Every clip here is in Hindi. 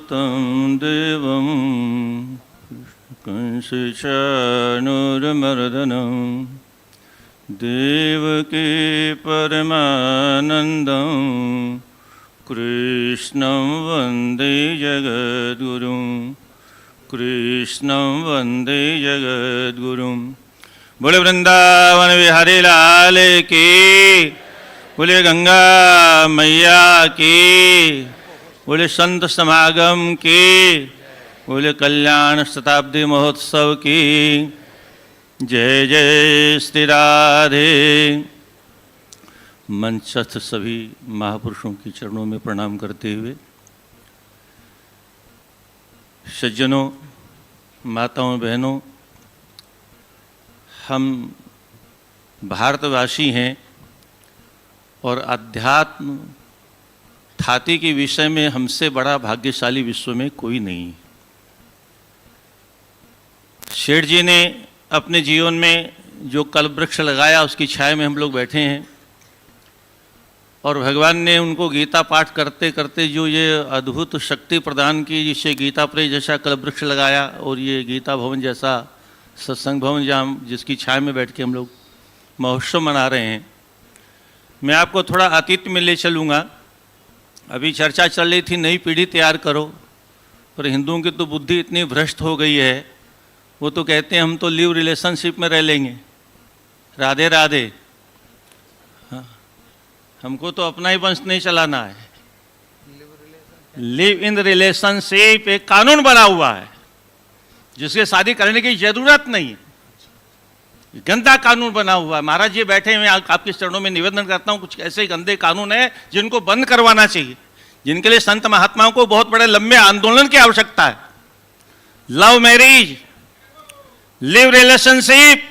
तं देवं कंसचाणूरमर्दनं देवकी परमानन्दं कृष्णं वन्दे जगद्गुरुं कृष्णं वन्दे जगद्गुरुं। बोले वृंदावन बिहारी लाल की, बोले गंगा मैया की, बोले संत समागम की, बोले कल्याण शताब्दी महोत्सव की जय जय श्री राधे। मंचस्थ सभी महापुरुषों की चरणों में प्रणाम करते हुए, सज्जनों, माताओं, बहनों, हम भारतवासी हैं और अध्यात्म ख्याति के विषय में हमसे बड़ा भाग्यशाली विश्व में कोई नहीं है। शेठ जी ने अपने जीवन में जो कल्पवृक्ष लगाया उसकी छाया में हम लोग बैठे हैं और भगवान ने उनको गीता पाठ करते करते जो ये अद्भुत शक्ति प्रदान की, जिसे गीता प्रेस जैसा कल्पवृक्ष लगाया और ये गीता भवन जैसा सत्संग भवन जहाँ जिसकी छाया में बैठ के हम लोग महोत्सव मना रहे हैं। मैं आपको थोड़ा अतीत में ले चलूँगा। अभी चर्चा चल रही थी नई पीढ़ी तैयार करो, पर हिंदुओं की तो बुद्धि इतनी भ्रष्ट हो गई है, वो तो कहते हैं हम तो लिव रिलेशनशिप में रह लेंगे, राधे राधे। हाँ, हमको तो अपना ही वंश नहीं चलाना है। लिव इन रिलेशनशिप एक कानून बना हुआ है जिसके शादी करने की जरूरत नहीं है, गंदा कानून बना हुआ है। महाराज जी बैठे हुए, आपके चरणों में निवेदन करता हूँ, कुछ ऐसे गंदे कानून है जिनको बंद करवाना चाहिए, जिनके लिए संत महात्माओं को बहुत बड़े लंबे आंदोलन की आवश्यकता है। लव मैरिज, लिव रिलेशनशिप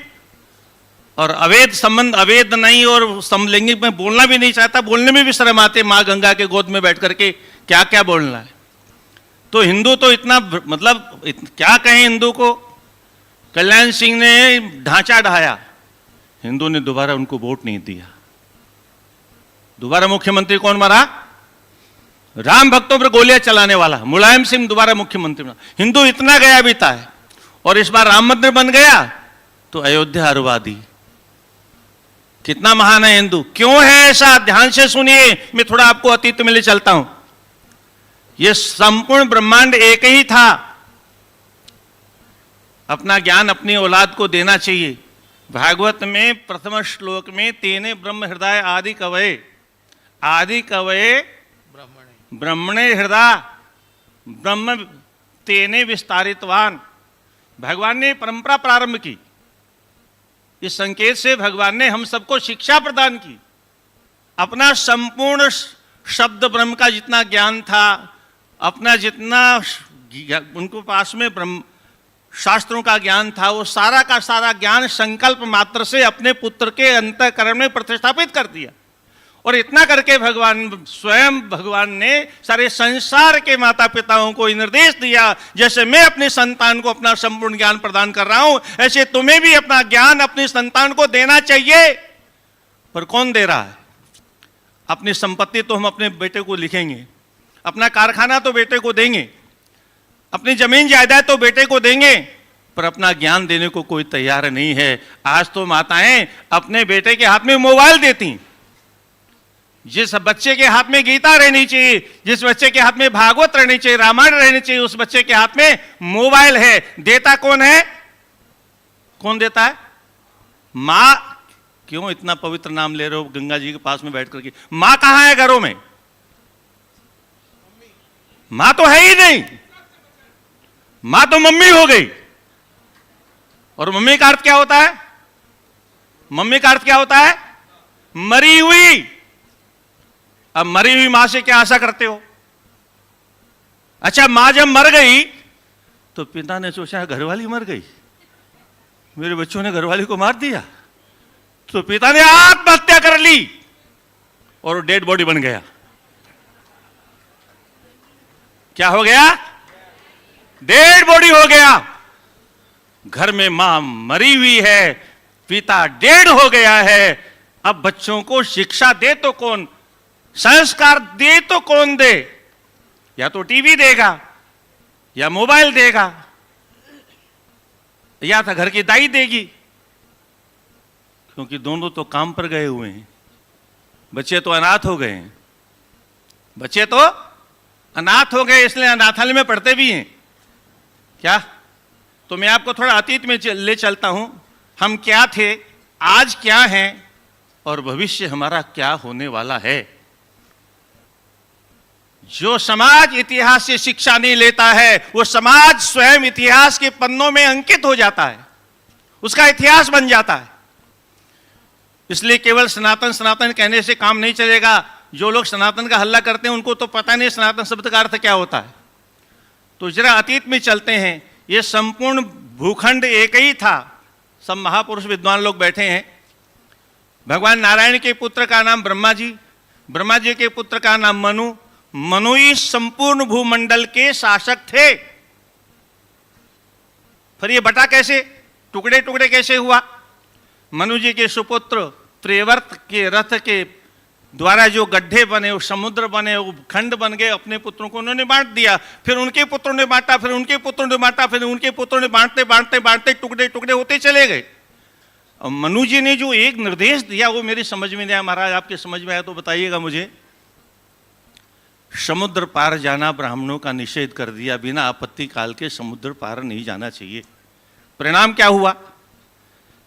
और अवैध संबंध, अवैध नहीं, और समलैंगिक में बोलना भी नहीं चाहता, बोलने में भी शर्म आते माँ गंगा के गोद में बैठ करके क्या क्या बोलना है। तो हिंदू तो इतना मतलब क्या कहें हिंदू को। कल्याण सिंह ने ढांचा ढाया, हिंदू ने दोबारा उनको वोट नहीं दिया। दोबारा मुख्यमंत्री कौन बना? राम भक्तों पर गोलियां चलाने वाला मुलायम सिंह दोबारा मुख्यमंत्री बना। हिंदू इतना गया बीता है और इस बार राम मंदिर बन गया तो अयोध्या हरवा दी। कितना महान है हिंदू। क्यों है ऐसा? ध्यान से सुनिए, मैं थोड़ा आपको अतीत में ले चलता हूं। यह संपूर्ण ब्रह्मांड एक ही था। अपना ज्ञान अपनी औलाद को देना चाहिए। भागवत में प्रथम श्लोक में तेने ब्रह्म हृदय आदि कवये ब्रह्मणे हृदय ब्रह्म तेने विस्तारितवान। भगवान ने परंपरा प्रारंभ की। इस संकेत से भगवान ने हम सबको शिक्षा प्रदान की। अपना संपूर्ण शब्द ब्रह्म का जितना ज्ञान था, अपना जितना उनको पास में ब्रह्म शास्त्रों का ज्ञान था, वो सारा का सारा ज्ञान संकल्प मात्र से अपने पुत्र के अंतःकरण में प्रतिष्ठापित कर दिया। और इतना करके स्वयं भगवान ने सारे संसार के माता पिताओं को निर्देश दिया, जैसे मैं अपने संतान को अपना संपूर्ण ज्ञान प्रदान कर रहा हूं, ऐसे तुम्हें भी अपना ज्ञान अपनी संतान को देना चाहिए। पर कौन दे रहा है? अपनी संपत्ति तो हम अपने बेटे को लिखेंगे, अपना कारखाना तो बेटे को देंगे, अपनी जमीन जायदाद तो बेटे को देंगे, पर अपना ज्ञान देने को कोई तैयार नहीं है। आज तो माताएं अपने बेटे के हाथ में मोबाइल देती। जिस बच्चे के हाथ में गीता रहनी चाहिए, जिस बच्चे के हाथ में भागवत रहनी चाहिए, रामायण रहनी चाहिए, उस बच्चे के हाथ में मोबाइल है। देता कौन है? कौन देता है? मां। क्यों इतना पवित्र नाम ले रहे हो गंगा जी के पास में बैठ करके? मां कहां है घरों में? मां तो है ही नहीं। मां तो मम्मी हो गई। और मम्मी का अर्थ क्या होता है? मम्मी का अर्थ क्या होता है? मरी हुई। अब मरी हुई मां से क्या आशा करते हो? अच्छा, मां जब मर गई तो पिता ने सोचा घरवाली मर गई, मेरे बच्चों ने घरवाली को मार दिया, तो पिता ने आत्महत्या कर ली और डेड बॉडी बन गया। क्या हो गया? डेड बॉडी हो गया। घर में मां मरी हुई है, पिता डेड हो गया है। अब बच्चों को शिक्षा दे तो कौन, संस्कार दे तो कौन दे? या तो टीवी देगा, या मोबाइल देगा, या तो घर की दाई देगी, क्योंकि दोनों तो काम पर गए हुए हैं। बच्चे तो अनाथ हो गए हैं, बच्चे तो अनाथ हो गए, इसलिए अनाथालय में पढ़ते भी हैं क्या। तो मैं आपको थोड़ा अतीत में ले चलता हूं। हम क्या थे, आज क्या हैं, और भविष्य हमारा क्या होने वाला है। जो समाज इतिहास से शिक्षा नहीं लेता है, वो समाज स्वयं इतिहास के पन्नों में अंकित हो जाता है, उसका इतिहास बन जाता है। इसलिए केवल सनातन सनातन कहने से काम नहीं चलेगा। जो लोग सनातन का हल्ला करते हैं उनको तो पता नहीं सनातन शब्द का अर्थ क्या होता है। तो जरा अतीत में चलते हैं। ये संपूर्ण भूखंड एक ही था। सब महापुरुष विद्वान लोग बैठे हैं। भगवान नारायण के पुत्र का नाम ब्रह्मा जी, ब्रह्मा जी के पुत्र का नाम मनु, मनु ही संपूर्ण भूमंडल के शासक थे। फिर ये बटा कैसे, टुकड़े टुकड़े कैसे हुआ। मनु जी के सुपुत्र त्रिवर्त के रथ के द्वारा जो गड्ढे बने, वो समुद्र बने, वो खंड बन गए, अपने पुत्रों को उन्होंने बांट दिया। फिर उनके पुत्रों ने बांटा, फिर उनके पुत्रों ने बांटा, फिर उनके पुत्रों ने बांटते बांटते बांटते टुकड़े टुकड़े होते चले गए। और मनु जी ने जो एक निर्देश दिया वो मेरी समझ में नहीं आया। महाराज आपके समझ में आया तो बताइएगा मुझे। समुद्र पार जाना ब्राह्मणों का निषेध कर दिया। बिना आपत्ति काल के समुद्र पार नहीं जाना चाहिए। परिणाम क्या हुआ,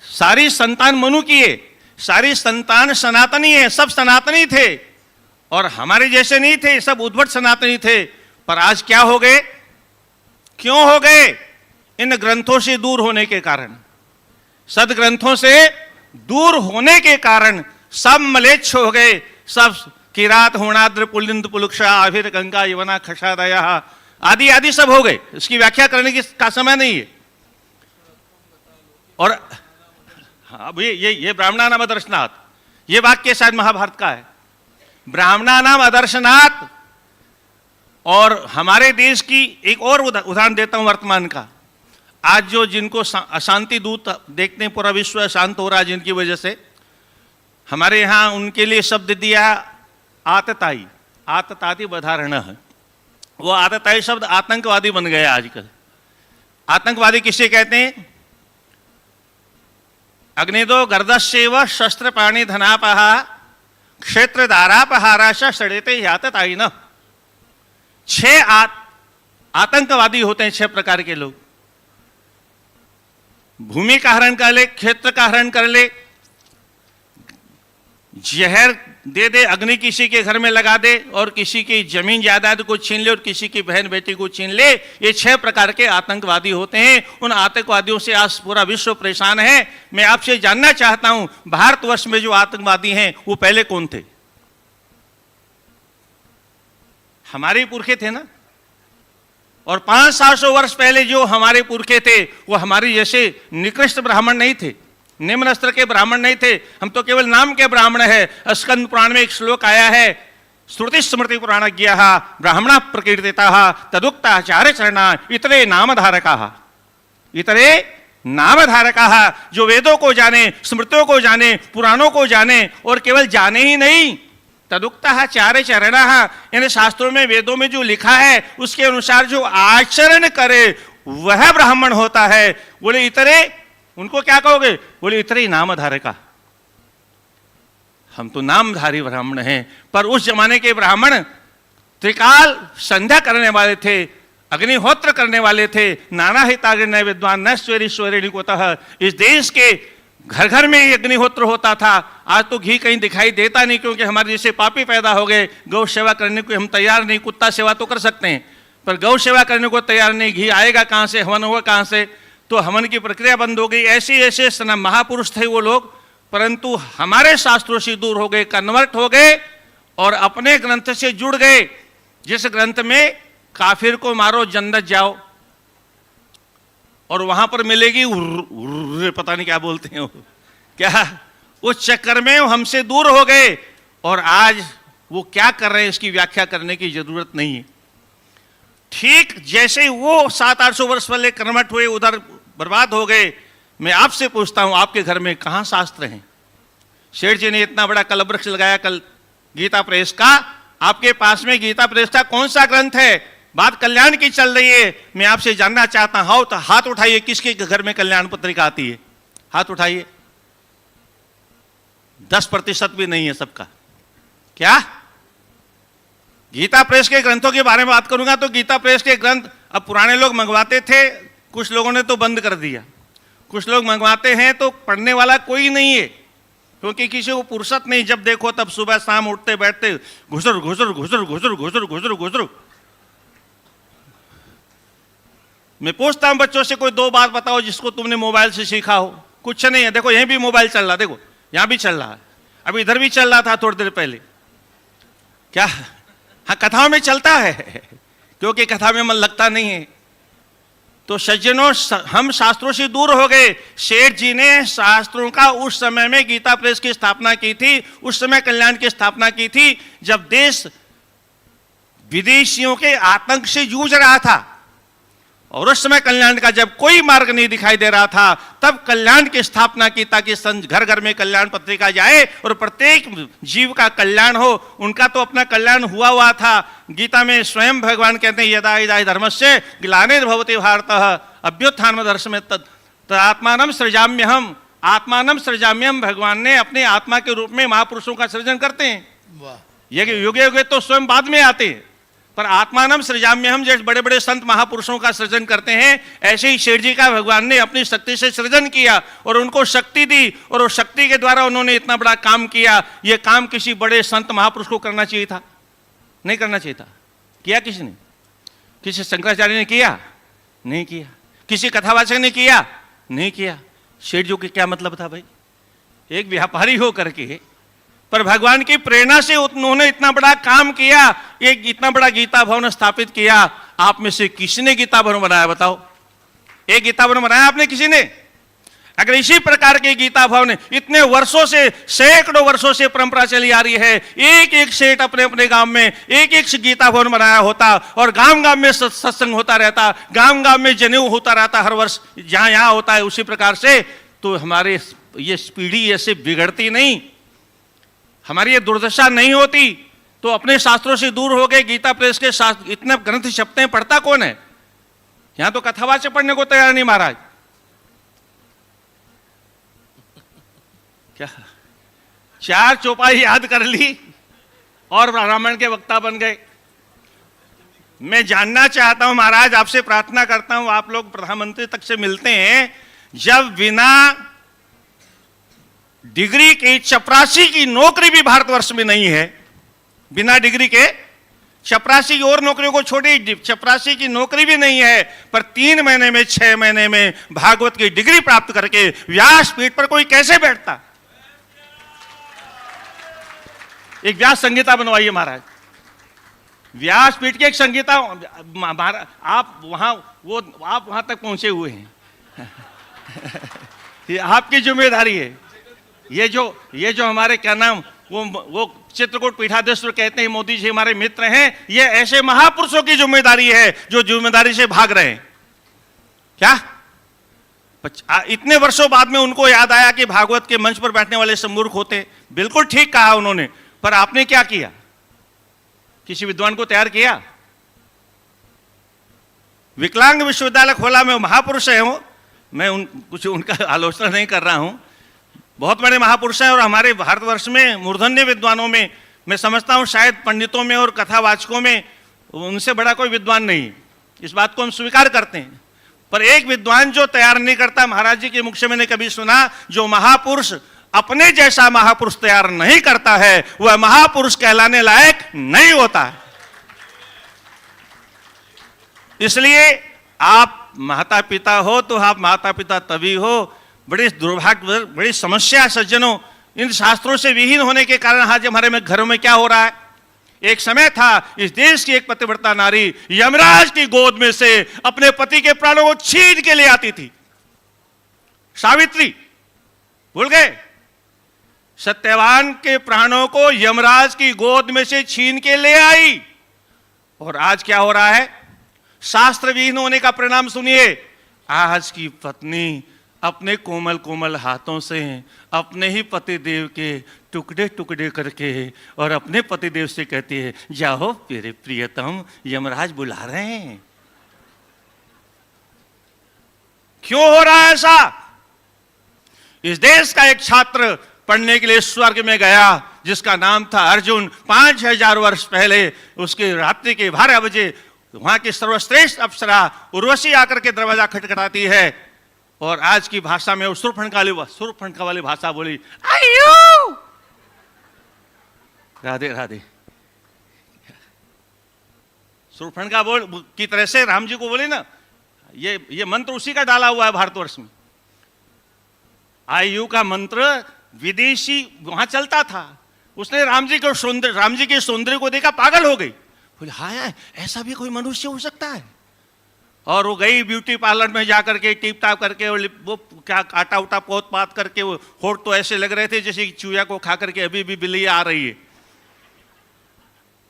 सारी संतान मनु की है, सारी संतान सनातनी है, सब सनातनी थे और हमारे जैसे नहीं थे, सब उद्भट सनातनी थे। पर आज क्या हो गए, क्यों हो गए, इन ग्रंथों से दूर होने के कारण, सदग्रंथों से दूर होने के कारण सब मलेच्छ हो गए। सब किरात होणाद्र पुलिंद पुलुक्षा आभिर गंगा यवना खशादया आदि आदि सब हो गए। इसकी व्याख्या करने की का समय नहीं है। और अब ये ब्राह्मणा नाम अदर्शनाथ, ये वाक्य शायद महाभारत का है। ब्राह्मणा नाम अदर्शनाथ। और हमारे देश की एक और उदाहरण देता हूं वर्तमान का। आज जो जिनको अशांति दूत देखते हैं, पूरा विश्व अशांत हो रहा है जिनकी वजह से, हमारे यहाँ उनके लिए शब्द दिया आतताई, आतताति बधारण है। वो आतताई शब्द आतंकवादी बन गया आजकल। आतंकवादी किसे कहते हैं, अग्निदो गर्दस्यैव शस्त्र पाणी धनापह क्षेत्र दारापहाराश सड़ेते यातताई न। 6 आतंकवादी होते हैं, 6 प्रकार के लोग। भूमि का हरण कर ले, क्षेत्र का हरण कर ले, जहर दे दे, अग्नि किसी के घर में लगा दे, और किसी की जमीन जायदाद को छीन ले, और किसी की बहन बेटी को छीन ले। ये 6 प्रकार के आतंकवादी होते हैं। उन आतंकवादियों से आज पूरा विश्व परेशान है। मैं आपसे जानना चाहता हूं, भारतवर्ष में जो आतंकवादी हैं वो पहले कौन थे, हमारे पुरखे थे ना। और 500-700 वर्ष पहले जो हमारे पुरखे थे वो हमारे जैसे निकृष्ट ब्राह्मण नहीं थे, निम्न स्तर के ब्राह्मण नहीं थे। हम तो केवल नाम के ब्राह्मण है। स्कंद पुराण में एक श्लोक आया है, श्रुति स्मृति पुराण ज्ञा ब्राह्मणा प्रकीर्तिता तदुक्ताचार्य चरणा इतरे नामधारका, इतरे नामधारका, जो वेदों को जाने, स्मृतियों को जाने, पुराणों को जाने, और केवल जाने ही नहीं, तदुक्ताचार्य चरणा, इन शास्त्रों में वेदों में जो लिखा है उसके अनुसार जो आचरण करे वह ब्राह्मण होता है। बोले इतरे, उनको क्या कहोगे, बोले इतरे नामधारका। हम तो नामधारी ब्राह्मण हैं। पर उस जमाने के ब्राह्मण त्रिकाल संध्या करने वाले थे, अग्निहोत्र करने वाले थे। नाना हिताग्नि विद्वान न स्वेरी स्वेरिणी कोतः। इस देश के घर घर में ही अग्निहोत्र होता था। आज तो घी कहीं दिखाई देता नहीं, क्योंकि हमारे जैसे पापी पैदा हो गए। गौ सेवा करने को हम तैयार नहीं। कुत्ता सेवा तो कर सकते हैं पर गौ सेवा करने को तैयार नहीं। घी आएगा कहाँ से, हवन होगा कहाँ से, तो हवन की प्रक्रिया बंद हो गई। ऐसे ऐसे महापुरुष थे वो लोग, परंतु हमारे शास्त्रों से दूर हो गए, कन्वर्ट हो गए और अपने ग्रंथ से जुड़ गए, जिस ग्रंथ में काफिर को मारो जन्नत जाओ और वहां पर मिलेगी पता नहीं क्या बोलते हैं वो, क्या, उस चक्कर में वो हमसे दूर हो गए। और आज वो क्या कर रहे हैं इसकी व्याख्या करने की जरूरत नहीं है। ठीक जैसे वो 700-800 वर्ष पहले कन्वर्ट हुए, उधर बर्बाद हो गए। मैं आपसे पूछता हूं, आपके घर में कहां शास्त्र हैं? शेठ जी ने इतना बड़ा कलवृक्ष लगाया कल गीता प्रेस का, आपके पास में गीता प्रेस का कौन सा ग्रंथ है बात कल्याण की चल रही है। मैं आपसे जानना चाहता हूं, तो हाथ उठाइए, किसके घर में कल्याण पत्रिका आती है? हाथ उठाइए। 10% भी नहीं है सबका। क्या? गीता प्रेस के ग्रंथों के बारे में बात करूंगा तो गीता प्रेस के ग्रंथ अब पुराने लोग मंगवाते थे, कुछ लोगों ने तो बंद कर दिया। कुछ लोग मंगवाते हैं तो पढ़ने वाला कोई नहीं है, क्योंकि किसी को फुर्सत नहीं। जब देखो तब सुबह शाम उठते बैठते घुसर घुसर घुसर घुसर घुसर घुसर घुसर। मैं पूछता हूं बच्चों से, कोई 2 बात बताओ जिसको तुमने मोबाइल से सीखा हो। कुछ नहीं है। देखो यहीं भी मोबाइल चल रहा, देखो यहां भी चल रहा है, अभी इधर भी चल रहा था थोड़ी देर पहले। क्या? हाँ, कथाओं में चलता है, क्योंकि कथा में मन लगता नहीं है। तो सज्जनों, हम शास्त्रों से दूर हो गए। सेठ जी ने शास्त्रों का उस समय में गीता प्रेस की स्थापना की थी, उस समय कल्याण की स्थापना की थी जब देश विदेशियों के आतंक से जूझ रहा था, और उस समय कल्याण का जब कोई मार्ग नहीं दिखाई दे रहा था, तब कल्याण की स्थापना की, ताकि घर घर में कल्याण पत्रिका जाए और प्रत्येक जीव का कल्याण हो। उनका तो अपना कल्याण हुआ था। गीता में स्वयं भगवान कहते हैं, यदा यदा धर्मस्य ग्लानिर्भवति भारतः अभ्युत्थानमधर्मस्य तदात्मानं सृजाम्यहम्। आत्मानं सृजाम्यहम्, भगवान ने अपने आत्मा के रूप में महापुरुषों का सृजन करते हैं। ये युगे युगे तो स्वयं बाद में आते हैं, पर आत्मानम सृजाम्यहम्, जैसे बड़े बड़े संत महापुरुषों का सृजन करते हैं, ऐसे ही शेठ जी का भगवान ने अपनी शक्ति से सृजन किया और उनको शक्ति दी, और उस शक्ति के द्वारा उन्होंने इतना बड़ा काम किया। यह काम किसी बड़े संत महापुरुष को करना चाहिए था? नहीं करना चाहिए था। किया किसी ने? किसी शंकराचार्य ने किया? नहीं किया। किसी कथावाचक ने किया? नहीं किया। शेठ जी के क्या मतलब था भाई? एक व्यापारी हो करके, पर भगवान की प्रेरणा से उन्होंने इतना बड़ा काम किया, एक इतना बड़ा गीता भवन स्थापित किया। आप में से किसने गीता भवन बनाया? बताओ, एक गीता भवन बनाया आपने किसी ने? अगर इसी प्रकार के गीता भवन इतने वर्षों से, सैकड़ों वर्षों से परंपरा चली आ रही है, एक एक सेठ अपने अपने गांव में एक एक गीता भवन बनाया होता, और गांव गांव में सत्संग होता रहता, गांव गांव में जनेऊ होता रहता हर वर्ष, जहां यहां होता है उसी प्रकार से, तो हमारे ये पीढ़ी ऐसे बिगड़ती नहीं, हमारी ये दुर्दशा नहीं होती। तो अपने शास्त्रों से दूर हो गए। गीता प्रेस के शास्त्र इतने ग्रंथ छपते हैं, पढ़ता कौन है? यहां तो कथावाचक पढ़ने को तैयार नहीं महाराज। क्या 4 चौपाई याद कर ली और रामायण के वक्ता बन गए? मैं जानना चाहता हूं महाराज, आपसे प्रार्थना करता हूं, आप लोग प्रधानमंत्री तक से मिलते हैं, जब बिना डिग्री के चपरासी की नौकरी भी भारतवर्ष में नहीं है, बिना डिग्री के चपरासी और नौकरियों को छोड़ी, चपरासी की नौकरी भी नहीं है, पर 3 महीने में 6 महीने में भागवत की डिग्री प्राप्त करके व्यासपीठ पर कोई कैसे बैठता? एक व्यास संहिता बनवाइए महाराज, व्यासपीठ की एक संहिता। आप वहां तक पहुंचे हुए हैं ये आपकी जिम्मेदारी है। ये जो हमारे क्या नाम, वो चित्रकूट पीठाधीश्वर कहते हैं, मोदी जी हमारे मित्र हैं, ये ऐसे महापुरुषों की जिम्मेदारी है जो जिम्मेदारी से भाग रहे हैं। क्या इतने वर्षों बाद में उनको याद आया कि भागवत के मंच पर बैठने वाले सब मूर्ख होते? बिल्कुल ठीक कहा उन्होंने, पर आपने क्या किया? किसी विद्वान को तैयार किया? विकलांग विश्वविद्यालय खोला, मैं महापुरुष है हूं, मैं कुछ उनका आलोचना नहीं कर रहा हूं, बहुत बड़े महापुरुष हैं, और हमारे भारतवर्ष में मूर्धन्य विद्वानों में मैं समझता हूं शायद पंडितों में और कथावाचकों में उनसे बड़ा कोई विद्वान नहीं। इस बात को हम स्वीकार करते हैं, पर एक विद्वान जो तैयार नहीं करता, महाराज जी के मुख से मैंने कभी सुना, जो महापुरुष अपने जैसा महापुरुष तैयार नहीं करता है, वह महापुरुष कहलाने लायक नहीं होता है। इसलिए आप माता पिता हो तो आप माता पिता तभी हो। बड़ी दुर्भाग्य, बड़ी समस्या है सज्जनों, इन शास्त्रों से विहीन होने के कारण आज हमारे में घरों में क्या हो रहा है? एक समय था, इस देश की एक पतिव्रता नारी यमराज की गोद में से अपने पति के प्राणों को छीन के ले आती थी। सावित्री, भूल गए? सत्यवान के प्राणों को यमराज की गोद में से छीन के ले आई। और आज क्या हो रहा है? शास्त्र विहीन होने का परिणाम सुनिए। आज की पत्नी अपने कोमल कोमल हाथों से अपने ही पतिदेव के टुकड़े टुकड़े करके और अपने पतिदेव से कहती है, जाओ मेरे प्रियतम, यमराज बुला रहे हैं। क्यों हो रहा है ऐसा? इस देश का एक छात्र पढ़ने के लिए स्वर्ग में गया जिसका नाम था अर्जुन। 5000 वर्ष पहले उसके रात्रि के 12 बजे वहां की सर्वश्रेष्ठ अप्सरा उर्वशी आकर के दरवाजा खटखटाती है और आज की भाषा में सुरफणका वाली भाषा बोली, आयु राधे राधे। सुरफणका बोल की तरह से राम जी को बोले ना, ये मंत्र उसी का डाला हुआ है भारतवर्ष में। आयु का मंत्र विदेशी वहां चलता था। उसने राम जी के सौंदर्य को देखा, पागल हो गई, बोले हाय ऐसा भी कोई मनुष्य हो सकता है। और वो गई ब्यूटी पार्लर में जाकर के टीप टाप करके वो क्या आटा उटा पोत पात करके, वो होठ तो ऐसे लग रहे थे जैसे चूया को खा करके अभी भी बिल्ली आ रही है।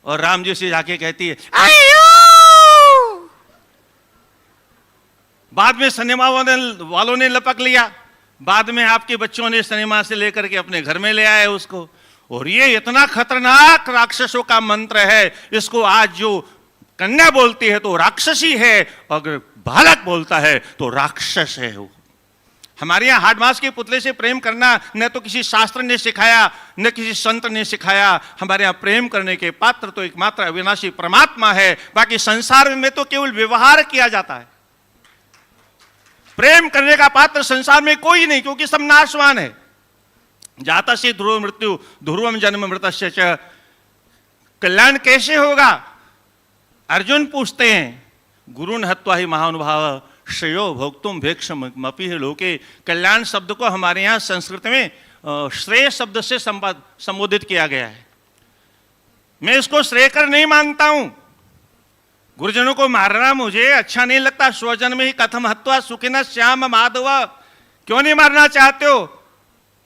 और राम जी से जाके कहती है, आयु। बाद में सिनेमा वालों ने लपक लिया, बाद में आपके बच्चों ने सिनेमा से लेकर के अपने घर में ले आए उसको। और ये इतना खतरनाक राक्षसों का मंत्र है, इसको आज जो कन्या बोलती है तो राक्षसी है, अगर बालक बोलता है तो राक्षस है वो। हमारे यहाँ हाड मास के पुतले से प्रेम करना न तो किसी शास्त्र ने सिखाया न किसी संत ने सिखाया। हमारे यहाँ प्रेम करने के पात्र तो एकमात्र अविनाशी परमात्मा है, बाकी संसार में तो केवल व्यवहार किया जाता है। प्रेम करने का पात्र संसार में कोई नहीं, क्योंकि सब नाशवान है। जाता से ध्रुव मृत्यु ध्रुवम जन्म मृतस्य च। कल्याण कैसे होगा? अर्जुन पूछते हैं, गुरुन हत्वा ही महानुभाव श्रेयो भोक्तुम भेक्षमपि लोके। कल्याण शब्द को हमारे यहाँ संस्कृत में श्रेय शब्द से संबोधित किया गया है। मैं इसको श्रेयकर नहीं मानता हूं। गुरुजनों को मारना मुझे अच्छा नहीं लगता। स्वजन में ही कथम हत्वा सुखिना श्याम माधव। क्यों नहीं मारना चाहते हो?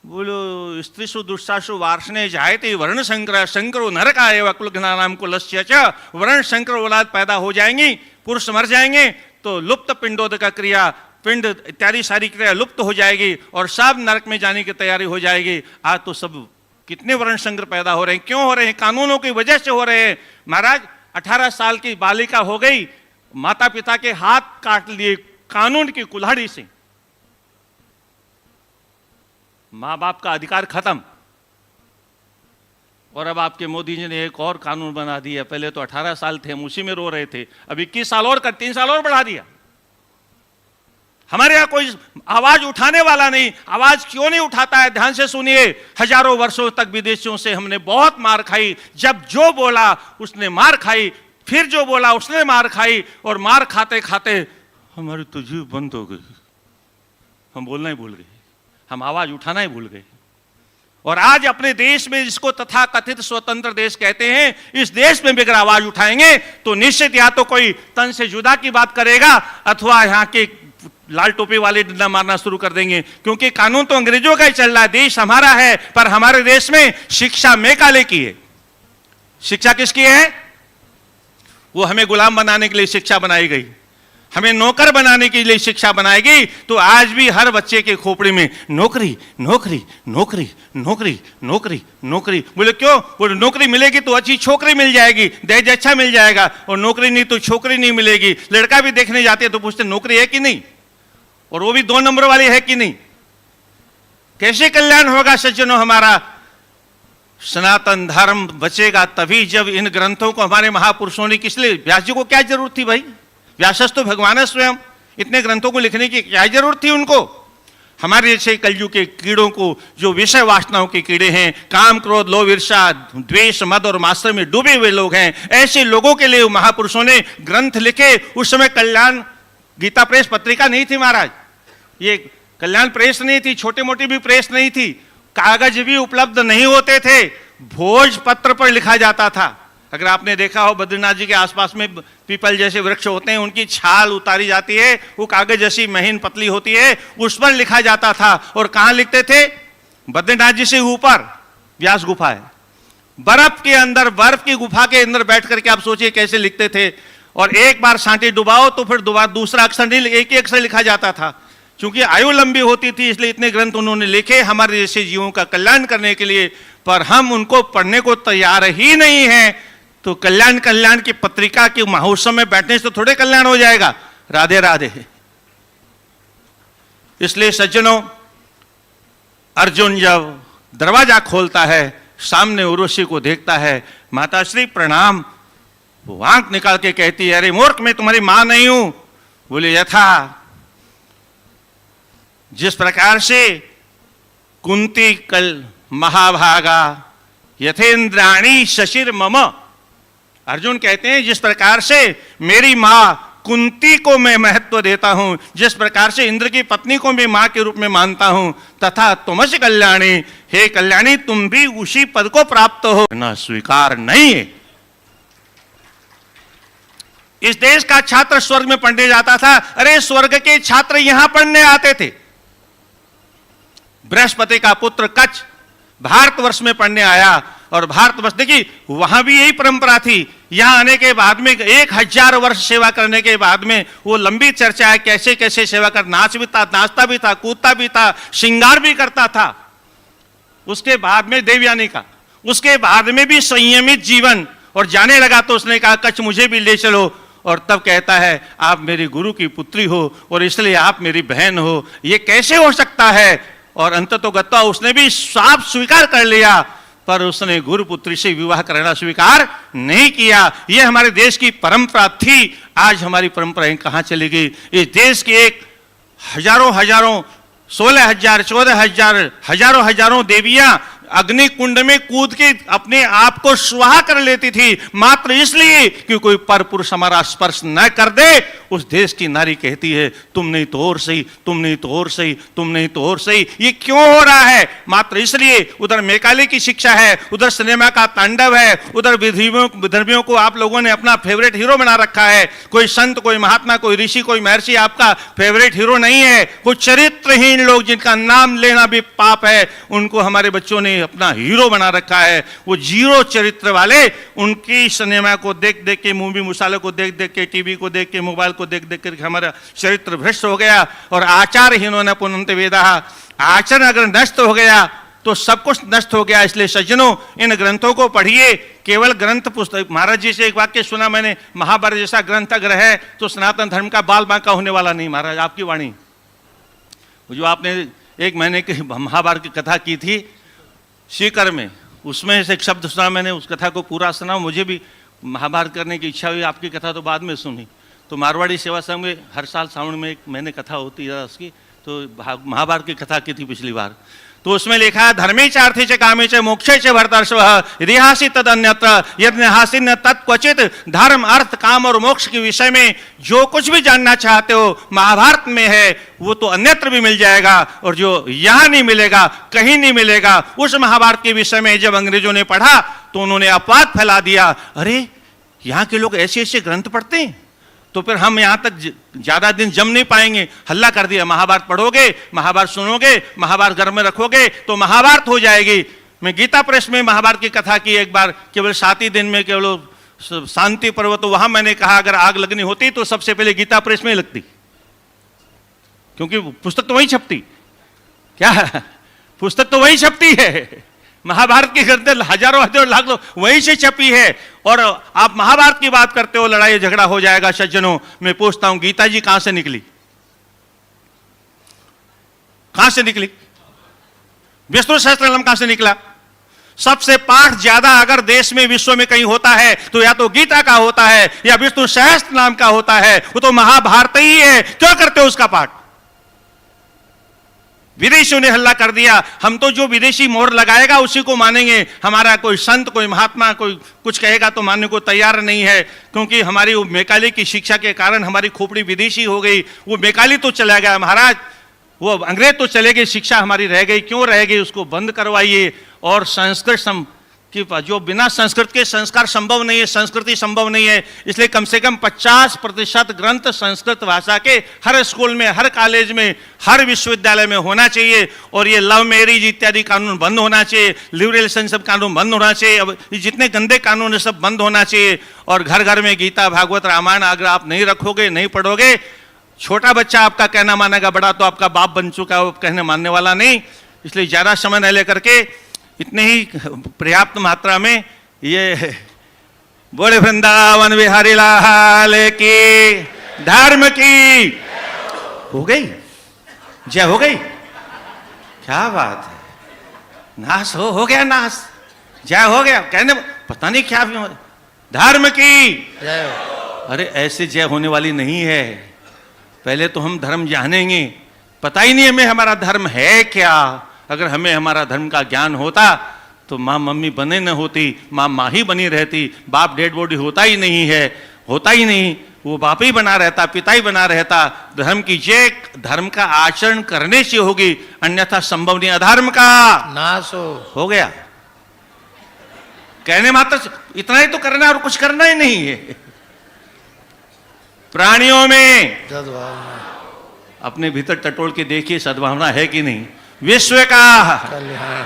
बोलो स्त्रीसु दुष्टासु वार्षणे जायते वर्ण संकर शंकरो नरकाय वकुलघ्नानाम कुलस्य च। वर्ण संकर औलाद पैदा हो जाएंगी, पुरुष मर जाएंगे तो लुप्त पिंडोदक क्रिया, पिंड इत्यादि सारी क्रिया लुप्त हो जाएगी और सब नरक में जाने की तैयारी हो जाएगी। आज तो सब कितने वर्ण संकर पैदा हो रहे हैं। क्यों हो रहे हैं? कानूनों की वजह से हो रहे हैं। महाराज 18 साल की बालिका हो गई, माता पिता के हाथ काट लिए कानून की कुल्हाड़ी से। मां बाप का अधिकार खत्म। और अब आपके मोदी जी ने एक और कानून बना दिया। पहले तो 18 साल थे, हम उसी में रो रहे थे, अब 21 साल और कर 3 साल और बढ़ा दिया। हमारे यहां कोई आवाज उठाने वाला नहीं। आवाज क्यों नहीं उठाता है? ध्यान से सुनिए। हजारों वर्षों तक विदेशियों से हमने बहुत मार खाई। जब जो बोला उसने मार खाई, फिर जो बोला उसने मार खाई, और मार खाते खाते हमारी तो जीभ बंद हो गई। हम बोलना ही भूल गए, हम आवाज उठाना ही भूल गए। और आज अपने देश में, जिसको तथा कथित स्वतंत्र देश कहते हैं, इस देश में भी अगर आवाज उठाएंगे तो निश्चित या तो कोई तन से जुदा की बात करेगा अथवा यहाँ के लाल टोपी वाले डंडा मारना शुरू कर देंगे। क्योंकि कानून तो अंग्रेजों का ही चल रहा है, देश हमारा है, पर हमारे देश में शिक्षा मेकाले की है। शिक्षा किसकी है? वो हमें गुलाम बनाने के लिए शिक्षा बनाई गई, हमें नौकर बनाने के लिए शिक्षा बनाएगी। तो आज भी हर बच्चे के खोपड़ी में नौकरी नौकरी नौकरी नौकरी नौकरी नौकरी। बोले क्यों? बोले नौकरी मिलेगी तो अच्छी छोकरी मिल जाएगी, दहेज अच्छा मिल जाएगा, और नौकरी नहीं तो छोकरी नहीं मिलेगी। लड़का भी देखने जाते हैं तो पूछते नौकरी है कि नहीं, और वो भी 2 नंबर वाली है कि नहीं। कैसे कल्याण होगा सज्जनों हमारा? सनातन धर्म बचेगा तभी जब इन ग्रंथों को हमारे महापुरुषों ने, किस लिए? व्यास जी को क्या जरूरत थी भाई? व्यास तो भगवान है स्वयं, इतने ग्रंथों को लिखने की क्या जरूरत थी उनको? हमारे जैसे कलयुग के कीड़ों को, जो विषय वासनाओं के कीड़े हैं, काम क्रोध लोभ ईर्ष्या द्वेष मद और मास्टर में डूबे हुए लोग हैं, ऐसे लोगों के लिए महापुरुषों ने ग्रंथ लिखे। उस समय कल्याण गीता प्रेस पत्रिका नहीं थी महाराज, ये कल्याण प्रेस नहीं थी, छोटी मोटी भी प्रेस नहीं थी, कागज भी उपलब्ध नहीं होते थे, भोजपत्र पर लिखा जाता था। अगर आपने देखा हो बद्रीनाथ जी के आसपास में पीपल जैसे वृक्ष होते हैं, उनकी छाल उतारी जाती है, वो कागज जैसी महीन पतली होती है, उस पर लिखा जाता था। और कहां लिखते थे? बद्रीनाथ जी से ऊपर व्यास गुफा है, बर्फ के अंदर, बर्फ की गुफा के अंदर बैठ करके आप सोचिए कैसे लिखते थे। और एक बार सांटी डुबाओ तो फिर दूसरा अक्षर नहीं, एक ही अक्षर लिखा जाता था। चूंकि आयु लंबी होती थी इसलिए इतने ग्रंथ उन्होंने लिखे हमारे जैसे जीवों का कल्याण करने के लिए, पर हम उनको पढ़ने को तैयार ही नहीं हैं। तो कल्याण की पत्रिका के महोत्सव में बैठने से तो थोड़े कल्याण हो जाएगा। राधे राधे। इसलिए सज्जनों, अर्जुन जब दरवाजा खोलता है, सामने उर्वशी को देखता है, माताश्री प्रणाम, वो आंख निकाल के कहती है, अरे मूर्ख, मैं तुम्हारी मां नहीं हूं। बोले, यथा जिस प्रकार से कुंती कल महाभागा यथेन्द्राणी शशिर मम, अर्जुन कहते हैं जिस प्रकार से मेरी मां कुंती को मैं महत्व देता हूं, जिस प्रकार से इंद्र की पत्नी को मैं मां के रूप में मानता हूं, तथा तुमस कल्याणी, हे कल्याणी, तुम भी उसी पद को प्राप्त हो ना, स्वीकार नहीं है। इस देश का छात्र स्वर्ग में पढ़ने जाता था, अरे स्वर्ग के छात्र यहां पढ़ने आते थे। बृहस्पति का पुत्र कच्छ भारतवर्ष में पढ़ने आया, और भारतवर्ष, देखिए वहां भी यही परंपरा थी। यहां आने के बाद में 1000 वर्ष सेवा करने के बाद में वो लंबी चर्चा है कैसे कैसे सेवा कर, नाचता भी था, कूदता भी था, श्रृंगार भी करता था। उसके बाद में देवयानी का, उसके बाद में भी संयमित जीवन, और जाने लगा तो उसने कहा, कच्छ मुझे भी ले चलो। और तब कहता है, आप मेरी गुरु की पुत्री हो और इसलिए आप मेरी बहन हो, ये कैसे हो सकता है? और अंततोगत्वा उसने भी साफ स्वीकार कर लिया, पर उसने गुरु पुत्री से विवाह करना स्वीकार नहीं किया। यह हमारे देश की परंपरा थी। आज हमारी परंपराएं कहां चली गई? इस देश की एक हजारों 16,000 14,000 हजारों देवियां अग्नि कुंड में कूद के अपने आप को स्वाहा कर लेती थी, मात्र इसलिए कि कोई पर पुरुष हमारा स्पर्श न कर दे। उस देश की नारी कहती है, तुम नहीं तो और सही, तुम नहीं तो और सही, तुम नहीं तो और सही। ये क्यों हो रहा है? मात्र इसलिए उधर मैकाले की शिक्षा है, उधर सिनेमा का तांडव है, उधर विधर्मियों को आप लोगों ने अपना फेवरेट हीरो बना रखा है। कोई संत, कोई महात्मा, कोई ऋषि, कोई महर्षि आपका फेवरेट हीरो नहीं है। कुछ चरित्रहीन लोग जिनका नाम लेना भी पाप है, उनको हमारे बच्चों ने अपना हीरो बना रखा है। वो जीरो चरित्र वाले, उनकी सिनेमा को देख देख के, मूवी मुसाले को देख देख के, टीवी को देख के, मोबाइल को देख देख कर हमारा चरित्र भ्रष्ट हो गया। और आचारहीनों ने पुनन्ति वेदा, आचरण अगर नष्ट हो गया तो सब कुछ नष्ट हो गया। इसलिए सज्जनों, इन ग्रंथों को पढ़िए। केवल ग्रंथ पुस्तक, महाराज जी से एक वाक्य सुना मैंने, महाभारत जैसा ग्रंथ अगर है तो सनातन धर्म का बाल बांका होने वाला नहीं। महाराज, आपकी वाणी जो आपने 1 महीने की महाभारत की कथा की थी सीकर में, उसमें से एक शब्द सुना मैंने, उस कथा को पूरा सुना। मुझे भी महाभारत करने की इच्छा हुई, आपकी कथा तो बाद में सुनी। तो मारवाड़ी सेवा संघ में हर साल सावन में 1 महीने कथा होती है उसकी, तो महाभारत की कथा की थी पिछली बार। तो उसमें लिखा है, धर्मे च अर्थे च कामे च मोक्षे च भरतर्षभ इतिहासी तदन्यत्र यज्ञहासी न तत्क्वचित। धर्म, अर्थ, काम और मोक्ष के विषय में जो कुछ भी जानना चाहते हो महाभारत में है, वो तो अन्यत्र भी मिल जाएगा, और जो यहां नहीं मिलेगा कहीं नहीं मिलेगा। उस महाभारत के विषय में जब अंग्रेजों ने पढ़ा तो उन्होंने अपवाद फैला दिया, अरे यहां के लोग ऐसे ऐसे ग्रंथ पढ़ते हैं, तो फिर हम यहां तक ज्यादा दिन जम नहीं पाएंगे। हल्ला कर दिया, महाभारत पढ़ोगे, महाभारत सुनोगे, महाभारत घर में रखोगे तो महाभारत हो जाएगी। मैं गीता प्रेस में महाभारत की कथा की एक बार, केवल 7 ही दिन में, केवल शांति पर्व। तो वहां मैंने कहा अगर आग लगनी होती तो सबसे पहले गीता प्रेस में ही लगती, क्योंकि पुस्तक तो वही छपती। क्या पुस्तक तो वही छपती है, महाभारत के ग्रंथ हजारों लाख लोग वहीं से छपी है। और आप महाभारत की बात करते हो, लड़ाई झगड़ा हो जाएगा। सज्जनों, मैं पूछता हूं, गीता जी कहां से निकली? कहां से निकली? विष्णु सहस्त्रनाम कहां से निकला? सबसे पाठ ज्यादा अगर देश में, विश्व में कहीं होता है तो या तो गीता का होता है या विष्णु सहस्त्रनाम का होता है, वो तो महाभारत ही है। क्यों करते हो उसका पाठ? विदेशियों ने हल्ला कर दिया, हम तो जो विदेशी मोहर लगाएगा उसी को मानेंगे। हमारा कोई संत, कोई महात्मा, कोई कुछ कहेगा तो मानने को तैयार नहीं है, क्योंकि हमारी वो मैकाले की शिक्षा के कारण हमारी खोपड़ी विदेशी हो गई। वो मैकाली तो चला गया महाराज, वो अंग्रेज तो चले गए, शिक्षा हमारी रह गई। क्यों रह गई? उसको बंद करवाइए। और संस्कृत कि जो बिना संस्कृत के संस्कार संभव नहीं है, संस्कृति संभव नहीं है। इसलिए कम से कम 50% ग्रंथ संस्कृत भाषा के हर स्कूल में, हर कॉलेज में, हर विश्वविद्यालय में होना चाहिए। और ये लव मैरिज इत्यादि कानून बंद होना चाहिए, लिव रिलेशनशिप कानून बंद होना चाहिए। अब जितने गंदे कानून है सब बंद होना चाहिए। और घर घर में गीता, भागवत, रामायण अगर आप नहीं रखोगे, नहीं पढ़ोगे, छोटा बच्चा आपका कहना मानेगा, बड़ा तो आपका बाप बन चुका है, वो कहने मानने वाला नहीं। इसलिए ज्यादा समय न लेकर के इतने ही पर्याप्त मात्रा में ये बोले वृंदावन बिहारी लाल की, धर्म की हो गई, जय हो गई। क्या बात है, नाश हो गया, नाश जय हो गया। कहने पता नहीं क्या धर्म की जय हो। अरे ऐसे जय होने वाली नहीं है। पहले तो हम धर्म जानेंगे, पता ही नहीं हमें हमारा धर्म है क्या। अगर हमें हमारा धर्म का ज्ञान होता तो माँ मम्मी बने न होती, माँ ही बनी रहती। बाप डेड बॉडी होता ही नहीं है, होता ही नहीं, वो बाप ही बना रहता, पिता ही बना रहता। धर्म की जय धर्म का आचरण करने से होगी, अन्यथा संभव नहीं। अधर्म का नाश हो गया। कहने मात्र इतना ही तो करना है और कुछ करना ही नहीं है। प्राणियों में सद्भावना, अपने भीतर टटोल के देखिए सद्भावना है कि नहीं। विश्व का कल्याण,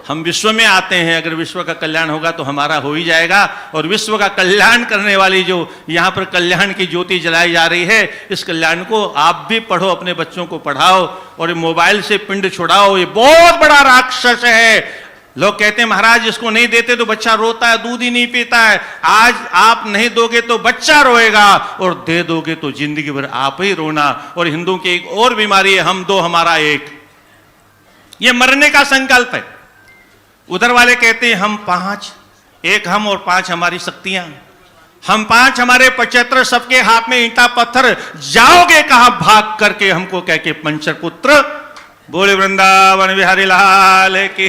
हम विश्व में आते हैं, अगर विश्व का कल्याण होगा तो हमारा हो ही जाएगा। और विश्व का कल्याण करने वाली जो यहाँ पर कल्याण की ज्योति जलाई जा रही है, इस कल्याण को आप भी पढ़ो, अपने बच्चों को पढ़ाओ और ये मोबाइल से पिंड छुड़ाओ। ये बहुत बड़ा राक्षस है। लोग कहते हैं महाराज इसको नहीं देते तो बच्चा रोता है, दूध ही नहीं पीता है। आज आप नहीं दोगे तो बच्चा रोएगा और दे दोगे तो जिंदगी भर आप ही रोना। और हिंदुओं की एक और बीमारी है, हम दो हमारा एक। ये मरने का संकल्प है। उधर वाले कहते हैं हम 5, एक हम और 5 हमारी शक्तियां। हम 5 हमारे 75, सबके हाथ में ईंटा पत्थर, जाओगे कहां भाग करके हमको कह के पंचर पुत्र। बोले वृंदावन बिहारी लाल की।